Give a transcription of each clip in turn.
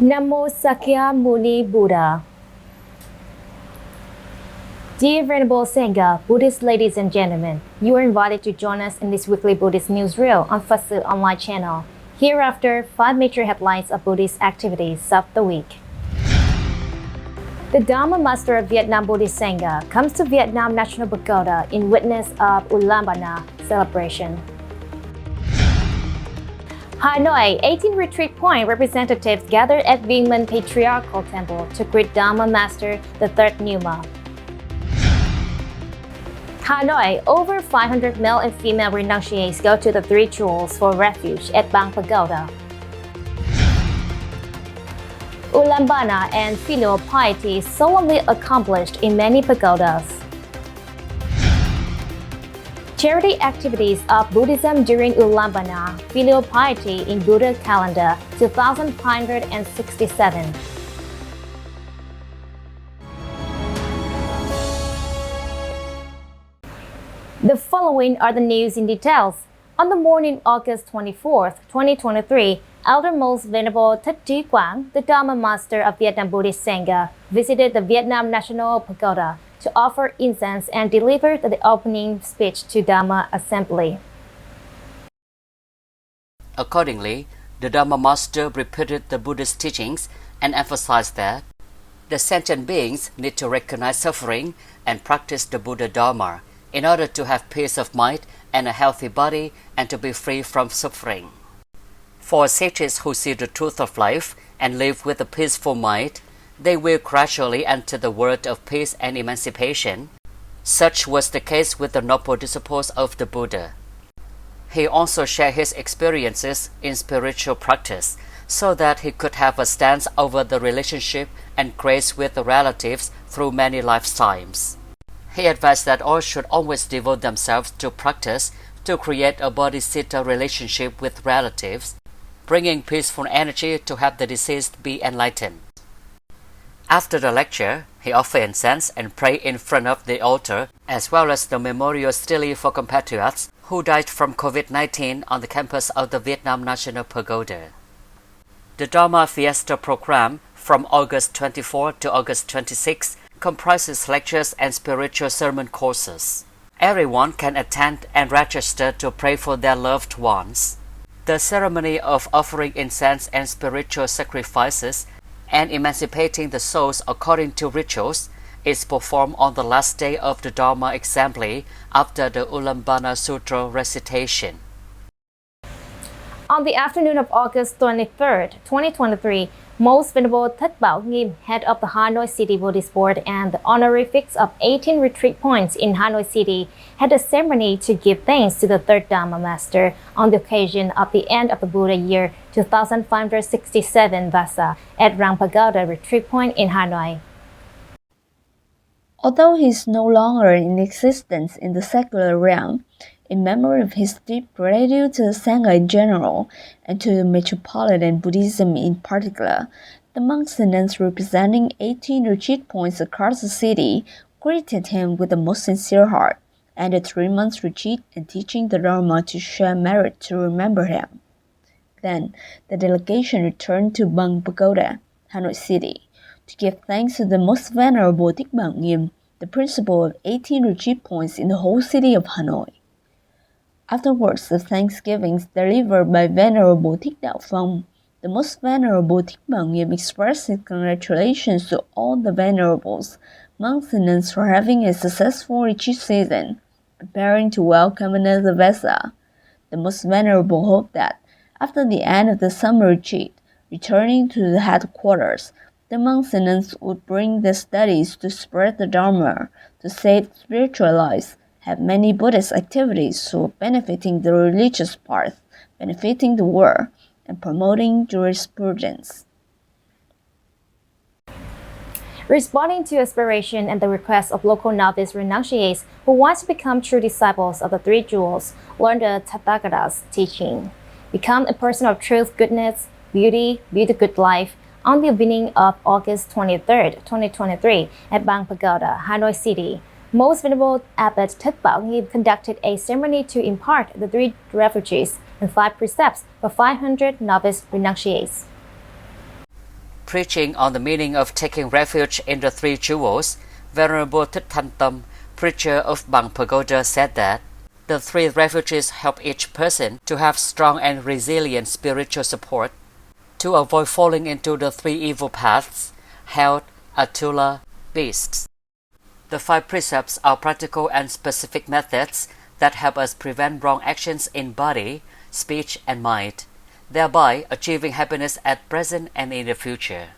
Namo Sakyamuni Buddha. Dear Venerable Sangha, Buddhist ladies and gentlemen, you are invited to join us in this weekly Buddhist Newsreel on Phật online channel. Hereafter, 5 major headlines of Buddhist activities of the week. The Dharma Master of Vietnam Buddhist Sangha comes to Vietnam National Pagoda in witness of ULLAMBANA celebration. Hanoi, 18 retreat point representatives gathered at Viên Minh Patriarchal Temple to greet Dharma Master, the third PNEUMA. Hanoi, over 500 male and female renunciates go to the 3 jewels for refuge at Bằng Pagoda. ULLAMBANA and filial piety solemnly accomplished in many pagodas. Charity activities of Buddhism during ULLAMBANA, filial piety in Buddha calendar 2567. The following are the news in details. On the morning August 24th, 2023, Elder Most Venerable TIionG, the Dharma Master of Vietnam Buddhist Sangha, visited the Vietnam National Pagoda to offer incense and delivered the opening speech to Dharma Assembly. Accordingly, the Dharma Master repeated the Buddhist teachings and emphasized that the sentient beings need to recognize suffering and practice the Buddha Dharma in order to have peace of mind and a healthy body and to be free from suffering. For sages who see the truth of life and live with a peaceful mind, they will gradually enter the world of peace and emancipation. Such was the case with the noble disciples of the Buddha. He also shared his experiences in spiritual practice so that he could have a stance over the relationship and grace with the relatives through many lifetimes. He advised that all should always devote themselves to practice to create a bodhisattva relationship with relatives, bringing peaceful energy to help the deceased be enlightened. After the lecture, he offered incense and prayed in front of the altar, as well as the memorial stele for compatriots who died from COVID-19 on the campus of the Vietnam National Pagoda. The Dharma Fiesta program from August 24 to August 26 comprises lectures and spiritual sermon courses. Everyone can attend and register to pray for their loved ones. The ceremony of offering incense and spiritual sacrifices and emancipating the souls according to rituals is performed on the last day of the Dharma Assembly after the ULLAMBANA Sutra recitation. On the afternoon of August 23rd, 2023, Most Venerable Thất Bảo Nghiêm, head of the Hanoi City Buddhist Board and the honorifics of 18 retreat points in Hanoi City, had a ceremony to give thanks to the third Dharma Master on the occasion of the end of the Buddha year 2567 Vasa at Rang Pagoda Retreat Point in Hanoi. Although he is no longer in existence in the secular realm, in memory of his deep gratitude to the Sangha in general and to Metropolitan Buddhism in particular, the monks and nuns representing 18 retreat points across the city greeted him with the most sincere heart, and a 3-month retreat and teaching the Dharma to share merit to remember him. Then, the delegation returned to Bằng Pagoda, Hanoi City, to give thanks to the Most Venerable Thích Bảo Nghiêm, the principal of 18 retreat points in the whole city of Hanoi. After words of thanksgiving delivered by Venerable Thích Đạo Phong, the Most Venerable Thích Bảo Nghiêm expressed his congratulations to all the venerables, monks and nuns for having a successful retreat season, preparing to welcome another Vasa. The Most Venerable hoped that, after the end of the summer retreat, returning to the headquarters, the monks and nuns would bring their studies to spread the Dharma, to save spiritual lives, have many Buddhist activities so benefiting the religious path, benefiting the world, and promoting jurisprudence. Responding to aspiration and the request of local novice renunciates who want to become true disciples of the 3 jewels, learn the Tathagata's teaching. Become a person of truth, goodness, beauty, build a good life on the evening of August 23rd, 2023 at Bằng Pagoda, Hanoi City. Most Venerable Abbot Thất Bảo Nghiêm conducted a ceremony to impart the 3 refuges and 5 precepts for 500 novice renunciates. Preaching on the meaning of taking refuge in the three jewels, Venerable Thích Thanh Tâm, preacher of Bằng Pagoda, said that the three refuges help each person to have strong and resilient spiritual support, to avoid falling into the three evil paths, health, atula, beasts. The 5 precepts are practical and specific methods that help us prevent wrong actions in body, speech, and mind, thereby achieving happiness at present and in the future.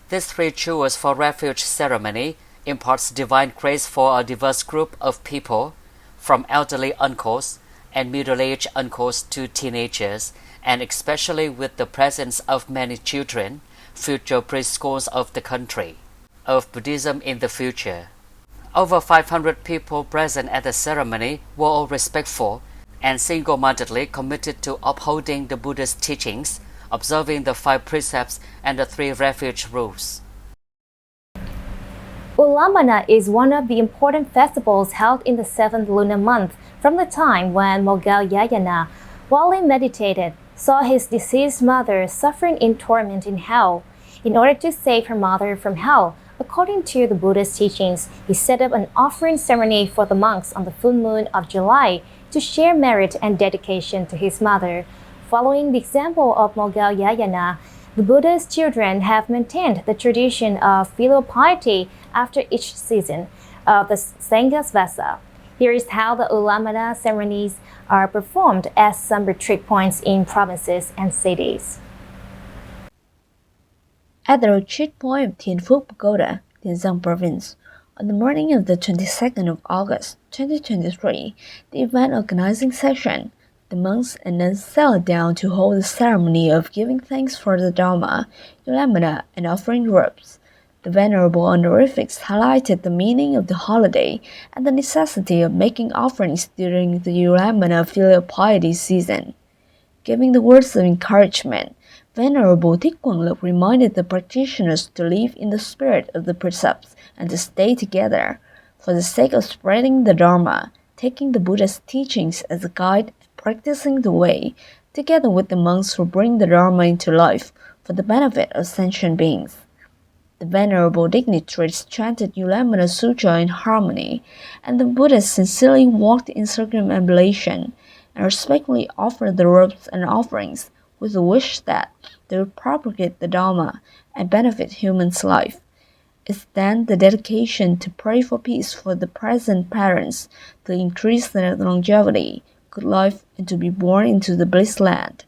These 3 jewels for refuge ceremony imparts divine grace for a diverse group of people, from elderly uncles and middle-aged uncles to teenagers, and especially with the presence of many children, future preschools of the country, of Buddhism in the future. Over 500 people present at the ceremony were all respectful and single-mindedly committed to upholding the Buddha's teachings, observing the 5 precepts and the 3 refuge rules. ULLAMBANA is one of the important festivals held in the 7th lunar month from the time when Moggallana, while he meditated, saw his deceased mother suffering in torment in hell. In order to save her mother from hell, according to the Buddha's teachings, he set up an offering ceremony for the monks on the full moon of July to share merit and dedication to his mother. Following the example of Moggallana, the Buddha's children have maintained the tradition of filial piety after each season of the Sangha's Vasa. Here is how the ULLAMBANA ceremonies are performed at some retreat points in provinces and cities. At the retreat point of Thiện Pagoda, Thiện Province, on the morning of the 22nd of August, 2023, the event organizing session, the monks and nuns settled down to hold the ceremony of giving thanks for the Dharma, ULLAMBANA, and offering robes. The Venerable honorifics highlighted the meaning of the holiday and the necessity of making offerings during the ULLAMBANA filial piety season. Giving the words of encouragement, Venerable TIionG ANH TUạt N reminded the practitioners to live in the spirit of the precepts and to stay together, for the sake of spreading the Dharma, taking the Buddha's teachings as a guide, practicing the way, together with the monks who bring the Dharma into life for the benefit of sentient beings. The venerable dignitaries chanted ULLAMBANA Sutra in harmony, and the Buddhists sincerely walked in circumambulation and respectfully offered the robes and offerings with the wish that they would propagate the Dharma and benefit humans' life. It's then the dedication to pray for peace for the present parents, to increase their longevity, good life, and to be born into the bliss land.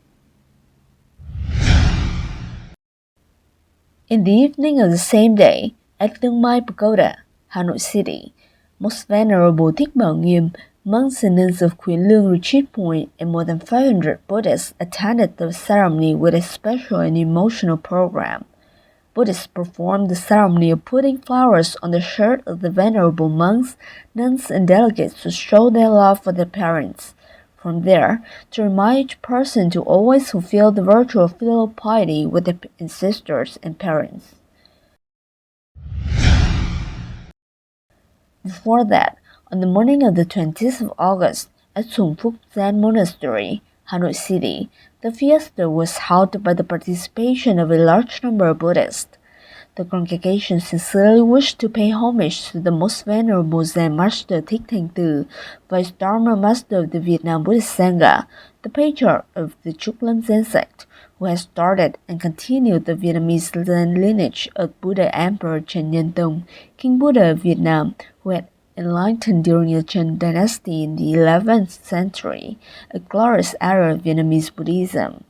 In the evening of the same day, at NGAY Pagoda, Hanoi City, Most Venerable Thích Bảo Nghiêm, monks and nuns of Queen Lương Retreat Point and more than 500 Buddhists attended the ceremony with a special and emotional program. Buddhists performed the ceremony of putting flowers on the shirt of the venerable monks, nuns, and delegates to show their love for their parents. From there, to remind each person to always fulfill the virtue of filial piety with their ancestors and parents. Before that, on the morning of the 20th of August, at Trung Phúc Zen Monastery, Hanoi City, the fiesta was held by the participation of a large number of Buddhists. The congregation sincerely wished to pay homage to the Most Venerable Zen Master Thích Thanh Từ, Vice Dharma Master of the Vietnam Buddhist Sangha, the patriarch of the Trúc Lâm Zen sect, who has started and continued the Vietnamese Zen lineage of Buddha Emperor Trần Nhân Tông, King Buddha of Vietnam, who had enlightened during the Trần dynasty in the 11th century, a glorious era of Vietnamese Buddhism.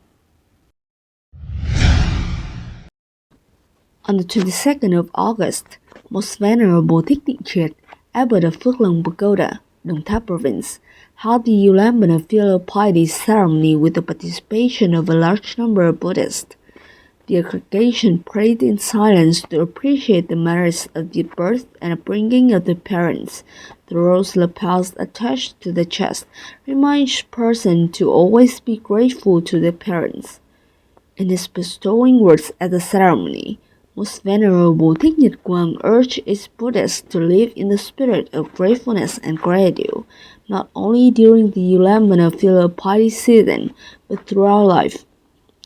On the 22nd of August, Most Venerable Thích Định Triệt, Abbot of Phước Long Pagoda, Đồng Tháp Province, held the ULLAMBANA filial piety ceremony with the participation of a large number of Buddhists. The congregation prayed in silence to appreciate the merits of the birth and upbringing of the parents. The rose lapels attached to the chest remind each person to always be grateful to their parents. In his bestowing words at the ceremony, Most Venerable Thích Nhật Quang urged its Buddhists to live in the spirit of gratefulness and gratitude, not only during the ULLAMBANA filial piety season, but throughout life.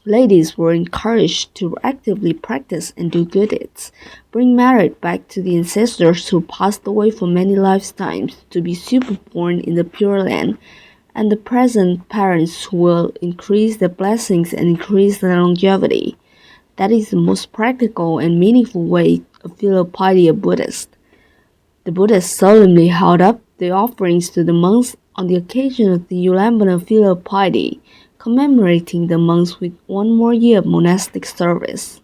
Ladies were encouraged to actively practice and do good deeds, bring merit back to the ancestors who passed away for many lifetimes to be superborn in the Pure Land, and the present parents who will increase their blessings and increase their longevity. That is the most practical and meaningful way of filial piety of Buddhists. The Buddhists solemnly held up the offerings to the monks on the occasion of the ULLAMBANA filial piety, commemorating the monks with one more year of monastic service.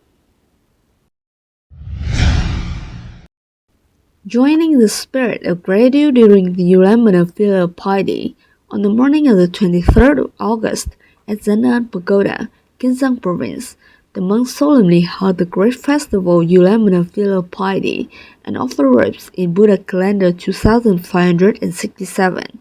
Joining the spirit of gratitude during the ULLAMBANA filial piety, on the morning of the 23rd of August at Zanan Pagoda, Gyeongsang Province, the monks solemnly held the great festival ULLAMBANA filial piety and offered robes in Buddha calendar 2567.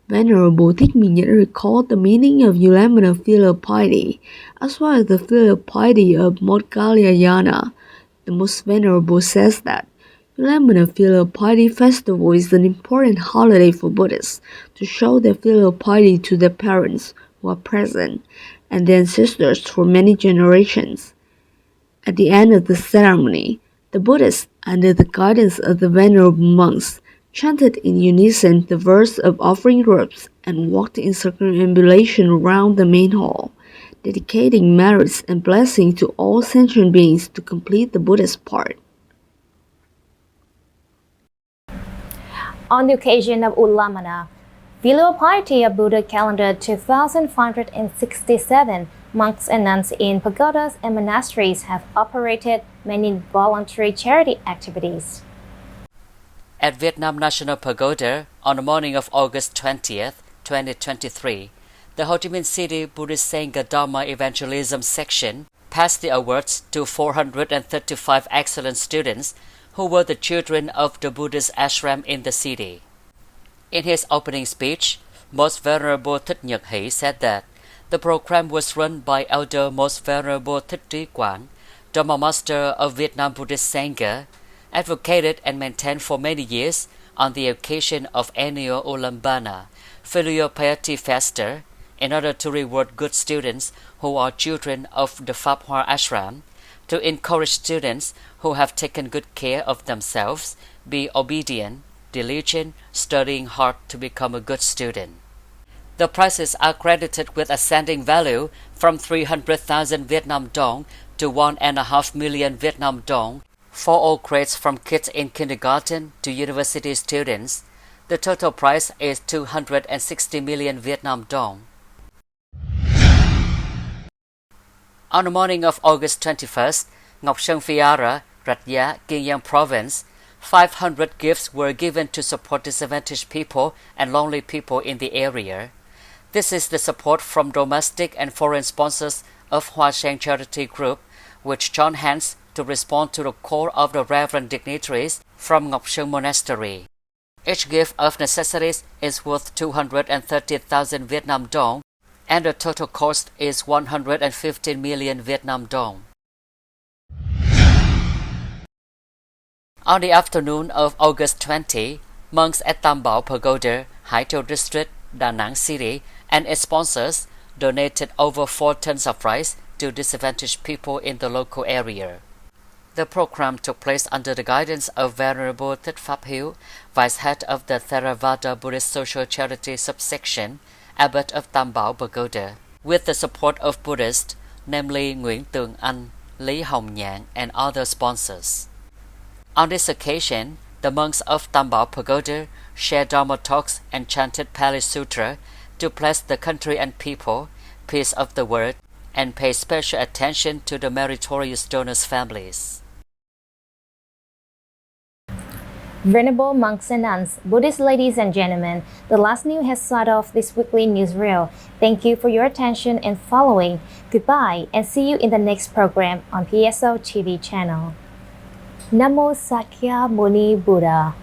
Venerable Thích Minh Nhẫn recalled the meaning of ULLAMBANA filial piety, as well as the filial piety of Moggallana. The Most Venerable says that ULLAMBANA filial piety festival is an important holiday for Buddhists to show their filial piety to their parents who are present and their ancestors for many generations. At the end of the ceremony, the Buddhists, under the guidance of the venerable monks, chanted in unison the verse of offering robes and walked in circumambulation around the main hall, dedicating merits and blessings to all sentient beings to complete the Buddhist part. On the occasion of ULLAMBANA, filial piety of Buddha calendar 2567, monks and nuns in pagodas and monasteries have operated many voluntary charity activities. At Vietnam National Pagoda, on the morning of August 20th, 2023, the Ho Chi Minh City Buddhist SANGHA Dharma Evangelism Section passed the awards to 435 excellent students who were the children of the Buddhist ashram in the city. In his opening speech, Most Venerable Thích Nhật Hỷ said that the program was run by Elder Most Venerable Thích Quang, Dharma Master of Vietnam Buddhist Sangha, advocated and maintained for many years on the occasion of annual ULLAMBANA, Filial Piety Festa, in order to reward good students who are children of the Pháp Hoa Ashram, to encourage students who have taken good care of themselves, be obedient, diligent, studying hard to become a good student. The prizes are credited with ascending value from 300,000 Vietnam dong to 1.5 million Vietnam dong for all grades from kids in kindergarten to university students. The total price is 260 million Vietnam dong. On the morning of August 21st, Ngọc Sơn Phiara, Rạch Giá, Kiên Giang Province, 500 gifts were given to support disadvantaged people and lonely people in the area. This is the support from domestic and foreign sponsors of Hoa Sen Charity Group, which joined hands to respond to the call of the reverend dignitaries from Ngọc Sơn Monastery. Each gift of necessities is worth 230,000 Vietnam dong, and the total cost is 115 million Vietnam dong. On the afternoon of August 20, monks at Tam Bảo Pagoda, Hải Châu District, Da Nang City, and its sponsors donated over 4 tons of rice to disadvantaged people in the local area. The program took place under the guidance of Venerable Thích Pháp Hiếu, Vice Head of the Theravada Buddhist Social Charity Subsection, Abbot of Tam Bảo Pagoda, with the support of Buddhists, namely Nguyễn Tường Anh, Lý Hồng Nhạn, and other sponsors. On this occasion, the monks of Tam Bảo Pagoda shared Dharma talks and chanted Pali Sutra to bless the country and people, peace of the world, and pay special attention to the meritorious donors' families. Venerable monks and nuns, Buddhist ladies and gentlemen, the last news has started off this weekly newsreel. Thank you for your attention and following. Goodbye and see you in the next program on PSO TV channel. Namo Sakya Muni Buddha.